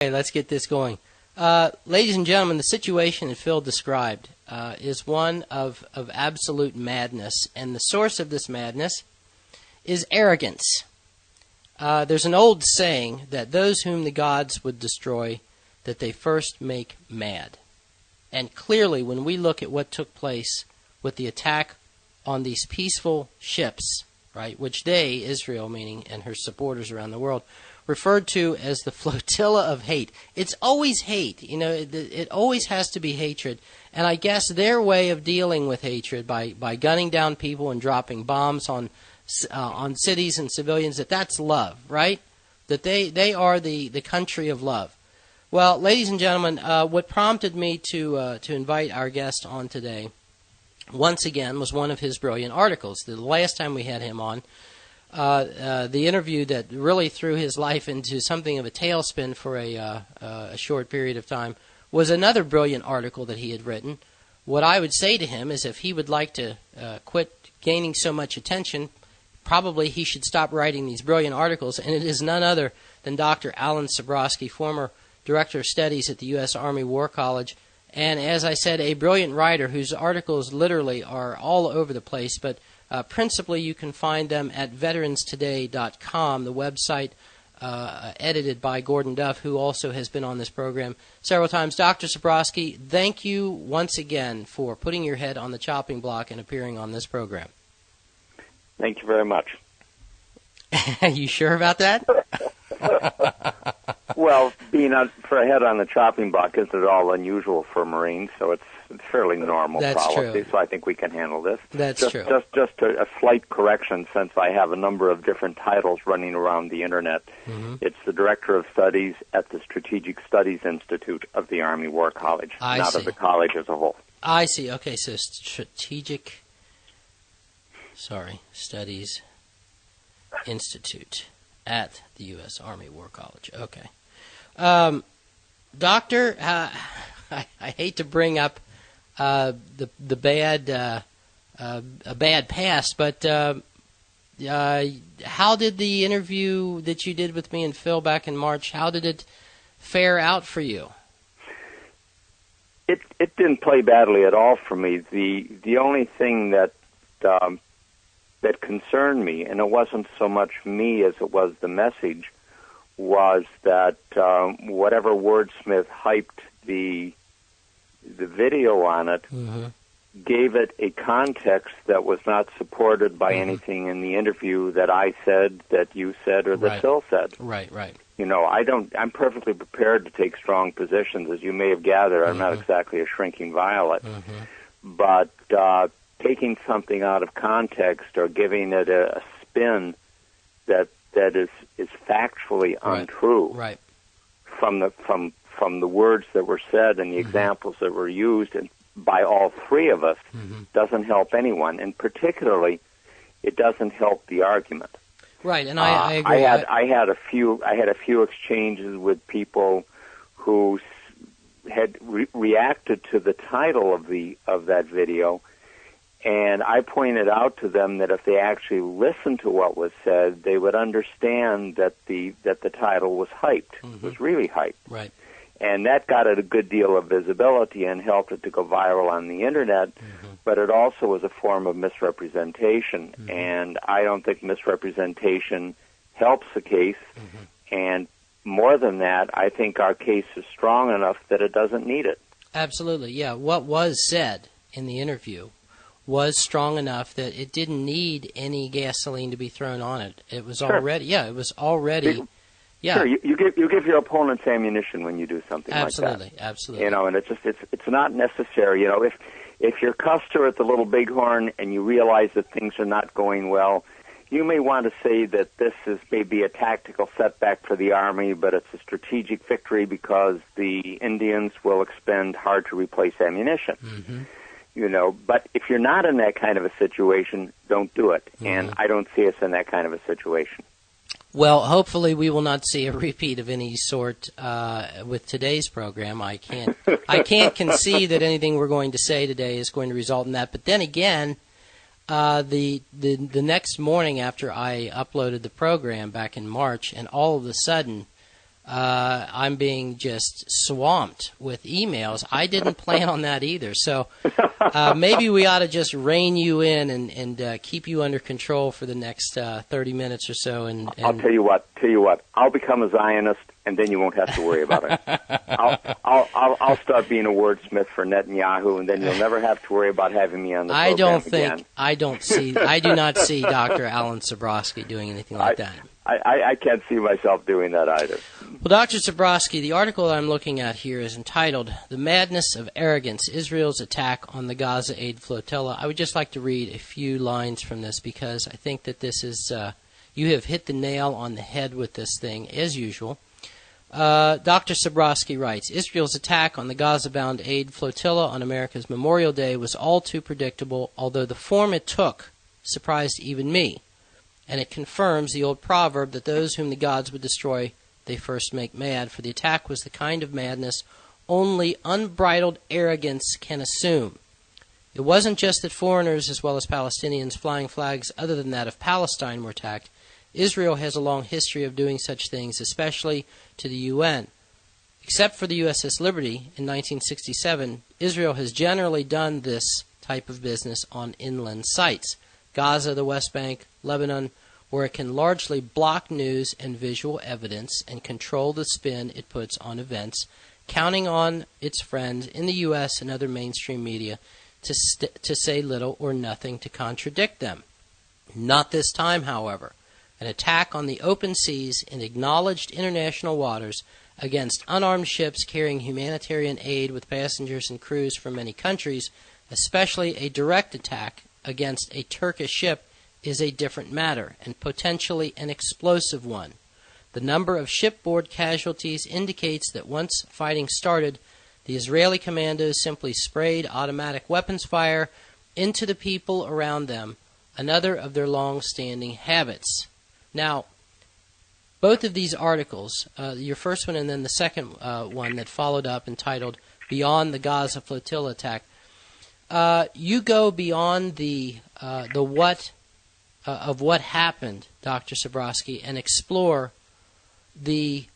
Okay, let's get this going. Ladies and gentlemen, the situation that Phil described is one of absolute madness, and the source of this madness is arrogance. There's an old saying that those whom the gods would destroy, that they first make mad. And clearly, when we look at what took place with the attack on these peaceful ships, right, which they, Israel meaning, and her supporters around the world, referred to as the Flotilla of hate. It's always hate. You know, it always has to be hatred. And I guess their way of dealing with hatred by gunning down people and dropping bombs on cities and civilians, that's love, right? That they are the country of love. Well, ladies and gentlemen, what prompted me to invite our guest on today, once again, was one of his brilliant articles. The last time we had him on, the interview that really threw his life into something of a tailspin for a short period of time was another brilliant article that he had written. What I would say to him is if he would like to quit gaining so much attention, probably he should stop writing these brilliant articles, and it is none other than Dr. Alan Sabrosky, former Director of Studies at the U.S. Army War College, and as I said, a brilliant writer whose articles literally are all over the place, but principally you can find them at veteranstoday.com, the website edited by Gordon Duff, who also has been on this program several times. Dr. Sabrosky, thank you once again for putting your head on the chopping block and appearing on this program. Thank you very much. You sure about that? Well, being for a head on the chopping block isn't at all unusual for Marines, so it's fairly normal policy. So I think we can handle this. That's true. Just a slight correction, since I have a number of different titles running around the internet. Mm-hmm. It's the Director of Studies at the Strategic Studies Institute of the Army War College, not of the college as a whole. I see. Okay, so Studies Institute at the U.S. Army War College. Okay. Doctor, I hate to bring up a bad past, but how did the interview that you did with me and Phil back in March, how did it fare out for you? It didn't play badly at all for me. The only thing that concerned me, and it wasn't so much me as it was the message, was that whatever wordsmith hyped the video on it, mm-hmm. gave it a context that was not supported by mm-hmm. anything in the interview that I said, that you said, or that Phil said. Right. You know, I'm perfectly prepared to take strong positions. As you may have gathered, I'm not exactly a shrinking violet. Mm-hmm. But taking something out of context or giving it a spin that is factually untrue from the words that were said and the mm-hmm. examples that were used and by all three of us mm-hmm. doesn't help anyone, and particularly it doesn't help the argument. Right, and I agree. I had a few exchanges with people who had reacted to the title of that video, and I pointed out to them that if they actually listened to what was said, they would understand that the title was hyped. Mm-hmm. It was really hyped. Right. And that got it a good deal of visibility and helped it to go viral on the internet, mm-hmm. but it also was a form of misrepresentation. Mm-hmm. And I don't think misrepresentation helps the case. Mm-hmm. And more than that, I think our case is strong enough that it doesn't need it. Absolutely, yeah. What was said in the interview was strong enough that it didn't need any gasoline to be thrown on it. It was already, it was already, Sure, you give your opponents ammunition when you do something like that. Absolutely. You know, and it's not necessary. You know, if you're Custer at the Little Bighorn and you realize that things are not going well, you may want to say that this is maybe a tactical setback for the Army, but it's a strategic victory because the Indians will expend hard-to-replace ammunition. Mm-hmm. You know, but if you're not in that kind of a situation, don't do it. Mm-hmm. And I don't see us in that kind of a situation. Well, hopefully we will not see a repeat of any sort with today's program. I can't concede that anything we're going to say today is going to result in that. But then again, the next morning after I uploaded the program back in March, and all of a sudden I'm being just swamped with emails. I didn't plan on that either. So maybe we ought to just rein you in and keep you under control for the next 30 minutes or so. And I'll tell you what. I'll become a Zionist, and then you won't have to worry about it. I'll start being a wordsmith for Netanyahu, and then you'll never have to worry about having me on the program again. I do not see Dr. Alan Sabrosky doing anything like that. I can't see myself doing that either. Well, Dr. Sabrosky, the article I'm looking at here is entitled "The Madness of Arrogance, Israel's Attack on the Gaza Aid Flotilla." I would just like to read a few lines from this because I think that this is, you have hit the nail on the head with this thing, as usual. Dr. Sabrosky writes, Israel's attack on the Gaza-bound aid flotilla on America's Memorial Day was all too predictable, although the form it took surprised even me. And it confirms the old proverb that those whom the gods would destroy, they first make mad, for the attack was the kind of madness only unbridled arrogance can assume. It wasn't just that foreigners as well as Palestinians flying flags other than that of Palestine were attacked. Israel has a long history of doing such things, especially to the UN. Except for the USS Liberty in 1967, Israel has generally done this type of business on inland sites. Gaza, the West Bank, Lebanon, where it can largely block news and visual evidence and control the spin it puts on events, counting on its friends in the U.S. and other mainstream media to say little or nothing to contradict them. Not this time, however. An attack on the open seas in acknowledged international waters against unarmed ships carrying humanitarian aid with passengers and crews from many countries, especially a direct attack against a Turkish ship, is a different matter and potentially an explosive one. The number of shipboard casualties indicates that once fighting started, the Israeli commandos simply sprayed automatic weapons fire into the people around them, another of their long-standing habits. Now, both of these articles, your first one and then the second one that followed up entitled Beyond the Gaza Flotilla Attack, you go beyond the what of what happened, Dr. Sabrosky, and explore the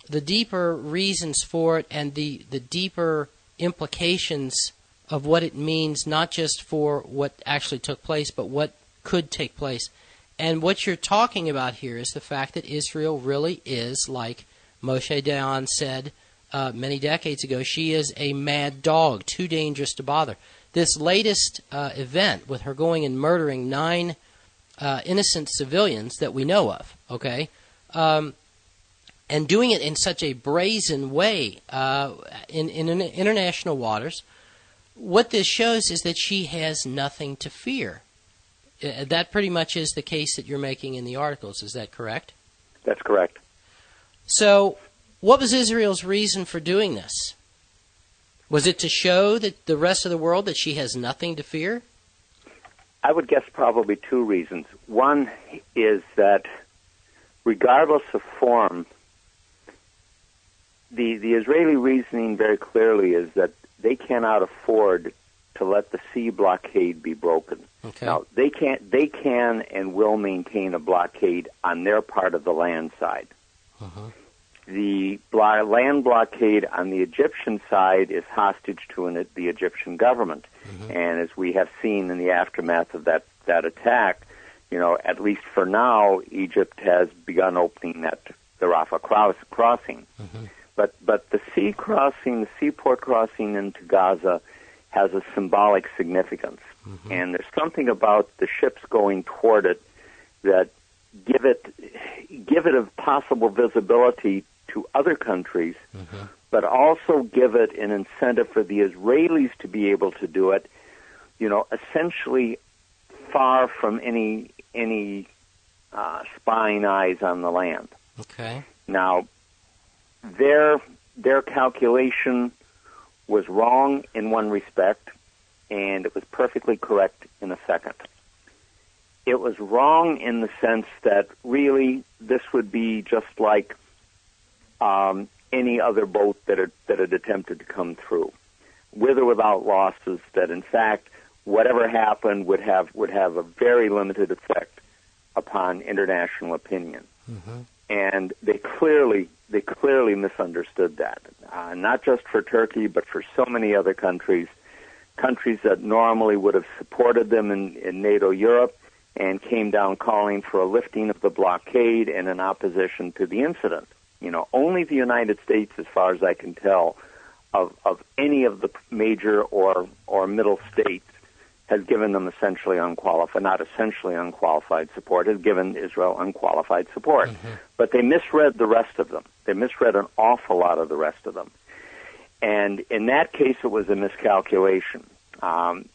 deeper reasons for it and the deeper implications of what it means, not just for what actually took place, but what could take place. And what you're talking about here is the fact that Israel really is, like Moshe Dayan said many decades ago, she is a mad dog, too dangerous to bother. This latest event with her going and murdering 9 innocent civilians that we know of, okay, and doing it in such a brazen way in international waters, what this shows is that she has nothing to fear. That pretty much is the case that you're making in the articles. Is that correct? That's correct. So what was Israel's reason for doing this? Was it to show that the rest of the world that she has nothing to fear? I would guess probably 2 reasons. One is that regardless of form, the Israeli reasoning very clearly is that they cannot afford to let the sea blockade be broken. Okay. Now, they can and will maintain a blockade on their part of the land side. Uh-huh. The land blockade on the Egyptian side is hostage to the Egyptian government. Mm-hmm. And as we have seen in the aftermath of that attack, at least for now, Egypt has begun opening the Rafah crossing. Mm-hmm. But the seaport crossing into Gaza has a symbolic significance. Mm-hmm. And there's something about the ships going toward it that give it a possible visibility to other countries, mm-hmm. but also give it an incentive for the Israelis to be able to do it, essentially far from any spying eyes on the land. Okay. Now, their calculation was wrong in one respect, and it was perfectly correct in a second. It was wrong in the sense that really this would be just like any other boat that had attempted to come through, with or without losses. That in fact, whatever happened would have a very limited effect upon international opinion. Mm-hmm. and they clearly misunderstood that. Not just for Turkey, but for so many other countries that normally would have supported them in NATO Europe, and came down calling for a lifting of the blockade and in opposition to the incident. Only the United States, as far as I can tell, of any of the major or middle states, has given them not essentially unqualified support, has given Israel unqualified support. Mm-hmm. But they misread the rest of them. They misread an awful lot of the rest of them. And in that case, it was a miscalculation.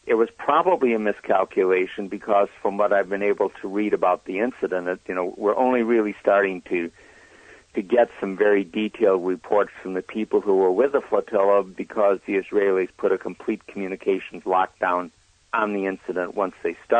It was probably a miscalculation because from what I've been able to read about the incident, we're only really starting to get some very detailed reports from the people who were with the flotilla, because the Israelis put a complete communications lockdown on the incident once they started.